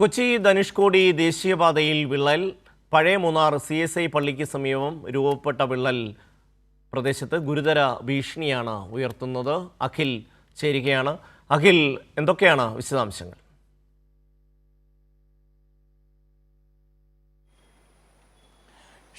കൊച്ചി ധനുഷ്കോടി ദേശീയപാതയിൽ വിള്ളൽ. പഴയ മൂന്നാർ CSI പള്ളിക്ക് സമീപം രൂപപ്പെട്ട വിള്ളൽ പ്രദേശത്ത് ഗുരുതര ഭീഷണിയാണ് ഉയർത്തുന്നത്. അഖിൽ ചേരുകയാണ്. അഖിൽ, എന്തൊക്കെയാണ് വിശദാംശങ്ങൾ?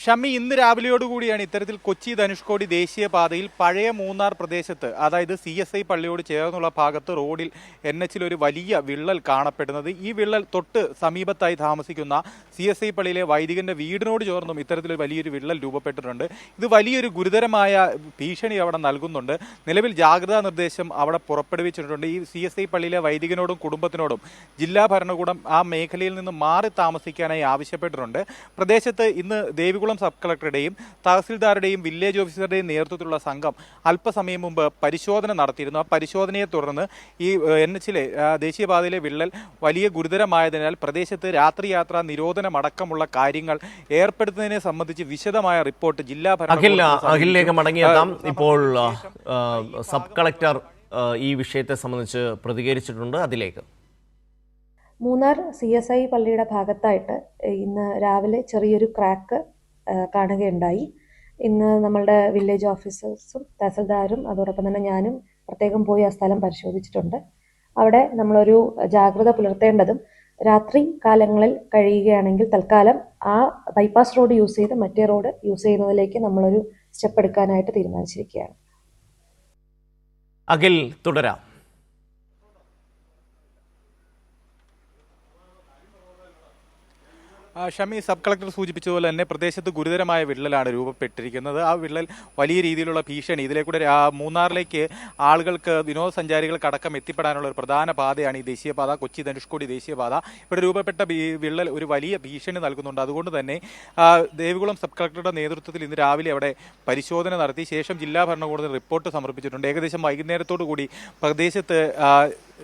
ഷമി, ഇന്ന് രാവിലെയോടുകൂടിയാണ് ഇത്തരത്തിൽ കൊച്ചി ധനുഷ്കോടി ദേശീയപാതയിൽ പഴയ മൂന്നാർ പ്രദേശത്ത്, അതായത് CSI പള്ളിയോട് ചേർന്നുള്ള ഭാഗത്ത് റോഡിൽ NH ഒരു വലിയ വിള്ളൽ കാണപ്പെടുന്നത്. ഈ വിള്ളൽ തൊട്ട് സമീപത്തായി താമസിക്കുന്ന CSI പള്ളിയിലെ വൈദികന്റെ വീടിനോട് ചേർന്നും ഇത്തരത്തിലൊരു വലിയൊരു വിള്ളൽ രൂപപ്പെട്ടിട്ടുണ്ട്. ഇത് വലിയൊരു ഗുരുതരമായ ഭീഷണി അവിടെ നൽകുന്നുണ്ട്. നിലവിൽ ജാഗ്രതാ നിർദ്ദേശം അവിടെ പുറപ്പെടുവിച്ചിട്ടുണ്ട്. ഈ CSI പള്ളിയിലെ വൈദികനോടും കുടുംബത്തിനോടും ജില്ലാ ഭരണകൂടം ആ മേഖലയിൽ നിന്ന് മാറി താമസിക്കാനായി ആവശ്യപ്പെട്ടിട്ടുണ്ട്. പ്രദേശത്ത് ഇന്ന് ദേവികുളം സബ് കളക്ടറുടെയും തഹസിൽദാരുടെയും വില്ലേജ് ഓഫീസറുടെയും നേതൃത്വത്തിലുള്ള സംഘം അല്പസമയം മുമ്പ് പരിശോധന നടത്തിയിരുന്നു. ആ പരിശോധനയെ തുടർന്ന് ഈ NH ദേശീയപാതയിലെ വിള്ളൽ വലിയ ഗുരുതരമായതിനാൽ പ്രദേശത്ത് രാത്രിയാത്രാ നിരോധനമടക്കമുള്ള കാര്യങ്ങൾ ഏർപ്പെടുത്തുന്നതിനെ സംബന്ധിച്ച് വിശദമായ റിപ്പോർട്ട് ജില്ലാ ഭരണകൂടത്തിലേക്ക് മടങ്ങിയെത്താം. ഇപ്പോൾ സബ് കളക്ടർ ഈ വിഷയത്തെ സംബന്ധിച്ച് പ്രതികരിച്ചിട്ടുണ്ട്. അതിലേക്ക് മൂന്നാർ CSI പള്ളിയുടെ ഭാഗത്തായിട്ട് ഇന്ന് രാവിലെ ചെറിയൊരു ക്രാക്ക് കാണുകയുണ്ടായി. ഇന്ന് നമ്മളുടെ വില്ലേജ് ഓഫീസേഴ്സും തഹസിൽദാരും അതോടൊപ്പം തന്നെ ഞാനും പ്രത്യേകം പോയി ആ സ്ഥലം പരിശോധിച്ചിട്ടുണ്ട്. അവിടെ നമ്മളൊരു ജാഗ്രത പുലർത്തേണ്ടതും രാത്രി കാലങ്ങളിൽ കഴിയുകയാണെങ്കിൽ തൽക്കാലം ആ ബൈപ്പാസ് റോഡ് യൂസ് ചെയ്ത് മറ്റേ റോഡ് യൂസ് ചെയ്യുന്നതിലേക്ക് നമ്മളൊരു സ്റ്റെപ്പ് എടുക്കാനായിട്ട് തീരുമാനിച്ചിരിക്കുകയാണ്. അഖിൽ, തുടരാം. ഷമി, സബ് കളക്ടർ സൂചിപ്പിച്ചതുപോലെ തന്നെ പ്രദേശത്ത് ഗുരുതരമായ വിള്ളലാണ് രൂപപ്പെട്ടിരിക്കുന്നത്. ആ വിള്ളൽ വലിയ രീതിയിലുള്ള ഭീഷണി, ഇതിലേക്കൂടെ മൂന്നാറിലേക്ക് ആളുകൾക്ക് വിനോദസഞ്ചാരികൾക്കടക്കം എത്തിപ്പെടാനുള്ള ഒരു പ്രധാന പാതയാണ് ഈ ദേശീയപാത, കൊച്ചി ധനുഷ്കോടി ദേശീയപാത. ഇവിടെ രൂപപ്പെട്ട വിള്ളൽ ഒരു വലിയ ഭീഷണി നൽകുന്നുണ്ട്. അതുകൊണ്ട് തന്നെ ദേവികുളം സബ് കളക്ടറുടെ നേതൃത്വത്തിൽ ഇന്ന് രാവിലെ അവിടെ പരിശോധന നടത്തി ശേഷം ജില്ലാ ഭരണകൂടത്തിന് റിപ്പോർട്ട് സമർപ്പിച്ചിട്ടുണ്ട്. ഏകദേശം വൈകുന്നേരത്തോടു കൂടി പ്രദേശത്ത്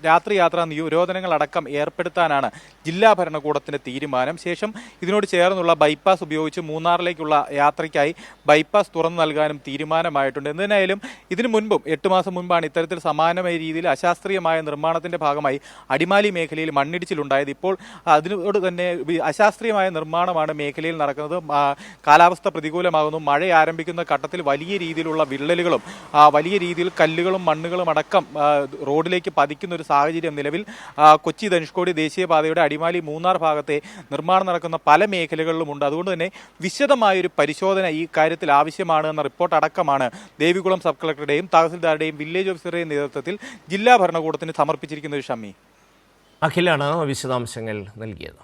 രാത്രിയാത്രാ നിരോധനങ്ങളടക്കം ഏർപ്പെടുത്താനാണ് ജില്ലാ ഭരണകൂടത്തിന്റെ തീരുമാനം. ശേഷം ഇതിനോട് ചേർന്നുള്ള ബൈപ്പാസ് ഉപയോഗിച്ച് മൂന്നാറിലേക്കുള്ള യാത്രയ്ക്കായി ബൈപ്പാസ് തുറന്നു നൽകാനും തീരുമാനമായിട്ടുണ്ട്. എന്തിനായാലും ഇതിനു മുൻപും 8 മാസം മുൻപാണ് ഇത്തരത്തിൽ സമാനമായ രീതിയിൽ അശാസ്ത്രീയമായ നിർമ്മാണത്തിന്റെ ഭാഗമായി അടിമാലി മേഖലയിൽ മണ്ണിടിച്ചിലുണ്ടായത്. ഇപ്പോൾ അതിനോട് തന്നെ അശാസ്ത്രീയമായ നിർമ്മാണമാണ് മേഖലയിൽ നടക്കുന്നത്. കാലാവസ്ഥ പ്രതികൂലമാകുന്നു. മഴ ആരംഭിക്കുന്ന ഘട്ടത്തിൽ വലിയ രീതിയിലുള്ള വിള്ളലുകളും വലിയ രീതിയിൽ കല്ലുകളും മണ്ണുകളും അടക്കം റോഡിലേക്ക് പതിക്കുന്ന ഒരു സാഹചര്യം നിലവിൽ കൊച്ചി ധനുഷ്കോടി ദേശീയപാതയുടെ അടിമാലി മൂന്നാർ ഭാഗത്തെ നിർമ്മാണം നടക്കുന്ന പല മേഖലകളിലുമുണ്ട്. അതുകൊണ്ട് തന്നെ വിശദമായൊരു പരിശോധന ഈ കാര്യത്തിൽ ആവശ്യമാണ് എന്ന റിപ്പോർട്ട് അടക്കമാണ് ദേവികുളം സബ് കളക്ടറുടെയും തഹസിൽദാരുടെയും വില്ലേജ് ഓഫീസറുടെയും നേതൃത്വത്തിൽ ജില്ലാ ഭരണകൂടത്തിന് സമർപ്പിച്ചിരിക്കുന്ന ഒരു ഷമി. അഖിലാണ് വിശദാംശങ്ങൾ നൽകിയത്.